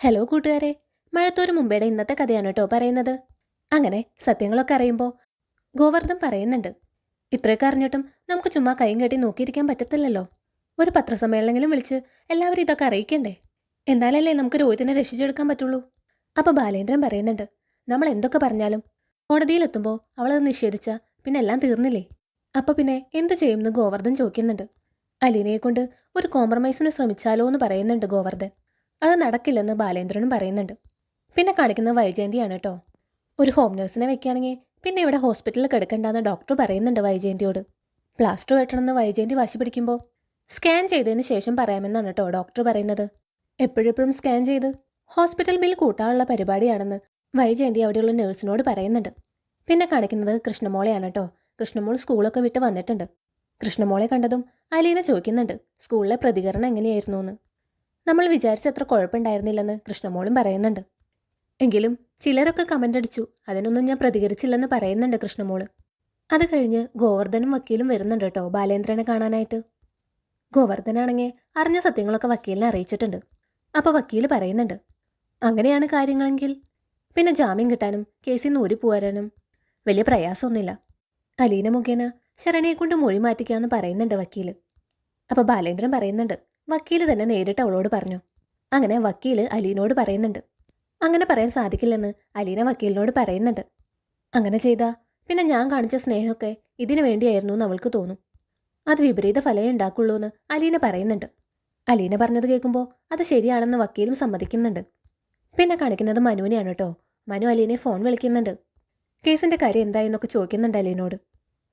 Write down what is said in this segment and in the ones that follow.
Hello കൂട്ടുകാരെ, മഴത്തോരു മുമ്പേടെ ഇന്നത്തെ കഥയാണ് കേട്ടോ പറയുന്നത്. അങ്ങനെ സത്യങ്ങളൊക്കെ അറിയുമ്പോൾ ഗോവർദ്ധൻ പറയുന്നുണ്ട്, ഇത്രയൊക്കെ അറിഞ്ഞിട്ടും നമുക്ക് ചുമ്മാ കൈയും കെട്ടി നോക്കിയിരിക്കാൻ പറ്റത്തില്ലല്ലോ. ഒരു പത്രസമ്മേളനെങ്കിലും വിളിച്ച് എല്ലാവരും ഇതൊക്കെ അറിയിക്കണ്ടേ? എന്നാലല്ലേ നമുക്ക് രോഹിത്തിനെ രക്ഷിച്ചെടുക്കാൻ പറ്റുള്ളൂ. അപ്പോൾ ബാലേന്ദ്രൻ പറയുന്നുണ്ട്, നമ്മൾ എന്തൊക്കെ പറഞ്ഞാലും കോടതിയിലെത്തുമ്പോൾ അവളത് നിഷേധിച്ച പിന്നെ എല്ലാം തീർന്നില്ലേ? അപ്പോൾ പിന്നെ എന്ത് ചെയ്യുമെന്ന് ഗോവർദ്ധൻ ചോദിക്കുന്നുണ്ട്. അലീനയെ കൊണ്ട് ഒരു കോംപ്രമൈസിന് ശ്രമിച്ചാലോ എന്ന് പറയുന്നുണ്ട് ഗോവർദ്ധൻ. അത് നടക്കില്ലെന്ന് ബാലേന്ദ്രനും പറയുന്നുണ്ട്. പിന്നെ കാണിക്കുന്നത് വൈജയന്തിയാണ് കേട്ടോ. ഒരു ഹോം നഴ്സിനെ വെക്കുകയാണെങ്കിൽ പിന്നെ ഇവിടെ ഹോസ്പിറ്റലിൽ കിടക്കണ്ടെന്ന് ഡോക്ടർ പറയുന്നുണ്ട് വൈജയന്തിയോട്. പ്ലാസ്റ്റർ വെട്ടണമെന്ന് വൈജയന്തി വാശി പിടിക്കുമ്പോൾ സ്കാൻ ചെയ്തതിന് ശേഷം പറയാമെന്നാണ് കേട്ടോ ഡോക്ടർ പറയുന്നത്. എപ്പോഴെപ്പോഴും സ്കാൻ ചെയ്ത് ഹോസ്പിറ്റൽ ബിൽ കൂട്ടാനുള്ള പരിപാടിയാണെന്ന് വൈജയന്തി അവിടെയുള്ള നഴ്സിനോട് പറയുന്നുണ്ട്. പിന്നെ കാണിക്കുന്നത് കൃഷ്ണമോളെയാണ് കേട്ടോ. കൃഷ്ണമോൾ സ്കൂളൊക്കെ വിട്ട് വന്നിട്ടുണ്ട്. കൃഷ്ണമോളെ കണ്ടതും അലീന ചോദിക്കുന്നുണ്ട് സ്കൂളിലെ പ്രതികരണം എങ്ങനെയായിരുന്നു എന്ന്. നമ്മൾ വിചാരിച്ചത്ര കുഴപ്പമുണ്ടായിരുന്നില്ലെന്ന് കൃഷ്ണമോളും പറയുന്നുണ്ട്. എങ്കിലും ചിലരൊക്കെ കമൻ്റ് അടിച്ചു, അതിനൊന്നും ഞാൻ പ്രതികരിച്ചില്ലെന്ന് പറയുന്നുണ്ട് കൃഷ്ണമോള്. അത് കഴിഞ്ഞ് ഗോവർദ്ധനും വക്കീലും വരുന്നുണ്ട് കേട്ടോ ബാലേന്ദ്രനെ കാണാനായിട്ട്. ഗോവർദ്ധനാണെങ്കിൽ അറിഞ്ഞ സത്യങ്ങളൊക്കെ വക്കീലിനെ അറിയിച്ചിട്ടുണ്ട്. അപ്പോൾ വക്കീൽ പറയുന്നുണ്ട്, അങ്ങനെയാണ് കാര്യങ്ങളെങ്കിൽ പിന്നെ ജാമ്യം കിട്ടാനും കേസിൽ നിന്ന് ഊരിപ്പോരാനും വലിയ പ്രയാസമൊന്നുമില്ല. അലീന മുഖേന ശരണിയെ കൊണ്ട് മൊഴി മാറ്റിക്കാമെന്ന് പറയുന്നുണ്ട് വക്കീല്. അപ്പോൾ ബാലേന്ദ്രൻ പറയുന്നുണ്ട്, വക്കീല് തന്നെ നേരിട്ട് അവളോട് പറഞ്ഞു. അങ്ങനെ വക്കീല് അലീനോട് പറയുന്നുണ്ട്, അങ്ങനെ പറയാൻ സാധിക്കില്ലെന്ന് അലീന വക്കീലിനോട് പറയുന്നുണ്ട്. അങ്ങനെ ചെയ്താ പിന്നെ ഞാൻ കാണിച്ച സ്നേഹമൊക്കെ ഇതിനു വേണ്ടിയായിരുന്നു എന്ന് അവൾക്ക് തോന്നും. അത് വിപരീത ഫലമേ ഉണ്ടാക്കുള്ളൂ എന്ന് അലീന പറയുന്നുണ്ട്. അലീന പറഞ്ഞത് കേൾക്കുമ്പോൾ അത് ശരിയാണെന്ന് വക്കീലും സമ്മതിക്കുന്നുണ്ട്. പിന്നെ കാണിക്കുന്നത് മനുവിനെയാണ് കേട്ടോ. മനു അലീനെ ഫോൺ വിളിക്കുന്നുണ്ട്. കേസിന്റെ കാര്യം എന്തായെന്നൊക്കെ ചോദിക്കുന്നുണ്ട് അലീനോട്.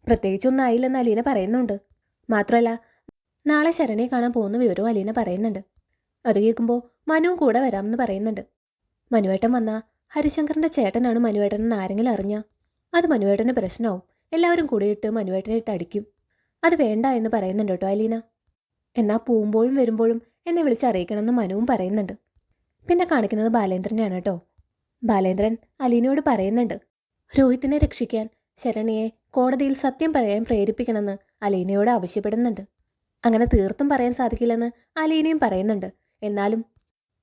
പ്രത്യേകിച്ചൊന്നും ആയില്ലെന്ന് അലീന പറയുന്നുണ്ട്. മാത്രമല്ല നാളെ ശരണിയെ കാണാൻ പോകുന്ന വിവരവും അലീന പറയുന്നുണ്ട്. അത് കേൾക്കുമ്പോൾ മനുവും കൂടെ വരാമെന്ന് പറയുന്നുണ്ട്. മനുവേട്ടൻ വന്നാൽ ഹരിശങ്കറിന്റെ ചേട്ടനാണ് മനുവേട്ടനെന്ന് ആരെങ്കിലും അറിഞ്ഞാൽ അത് മനുവേട്ടന് പ്രശ്നമാവും. എല്ലാവരും കൂടിയിട്ട് മനുവേട്ടനെ ഇട്ട് അടിക്കും. അത് വേണ്ട എന്ന് പറയുന്നുണ്ട് കേട്ടോ അലീന. എന്നാൽ പോകുമ്പോഴും വരുമ്പോഴും എന്നെ വിളിച്ചറിയിക്കണമെന്ന് മനുവും പറയുന്നുണ്ട്. പിന്നെ കാണിക്കുന്നത് ബാലേന്ദ്രനെയാണ് കേട്ടോ. ബാലേന്ദ്രൻ അലീനയോട് പറയുന്നുണ്ട്, രോഹിത്തിനെ രക്ഷിക്കാൻ ശരണിയെ കോടതിയിൽ സത്യം പറയാൻ പ്രേരിപ്പിക്കണമെന്ന് അലീനയോട് ആവശ്യപ്പെടുന്നുണ്ട്. അങ്ങനെ തീർത്തും പറയാൻ സാധിക്കില്ലെന്ന് അലീനയും പറയുന്നുണ്ട്. എന്നാലും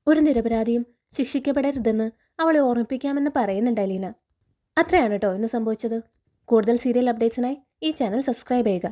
ഒരു നിരപരാധിയും ശിക്ഷിക്കപ്പെടരുതെന്ന് അവളെ ഓർമ്മിപ്പിക്കാമെന്ന് പറയുന്നുണ്ട് അലീന. അത്രയാണ് കേട്ടോ ഇന്ന് സംഭവിച്ചത്. കൂടുതൽ സീരിയൽ അപ്ഡേറ്റ്സിനായി ഈ ചാനൽ സബ്സ്ക്രൈബ് ചെയ്യുക.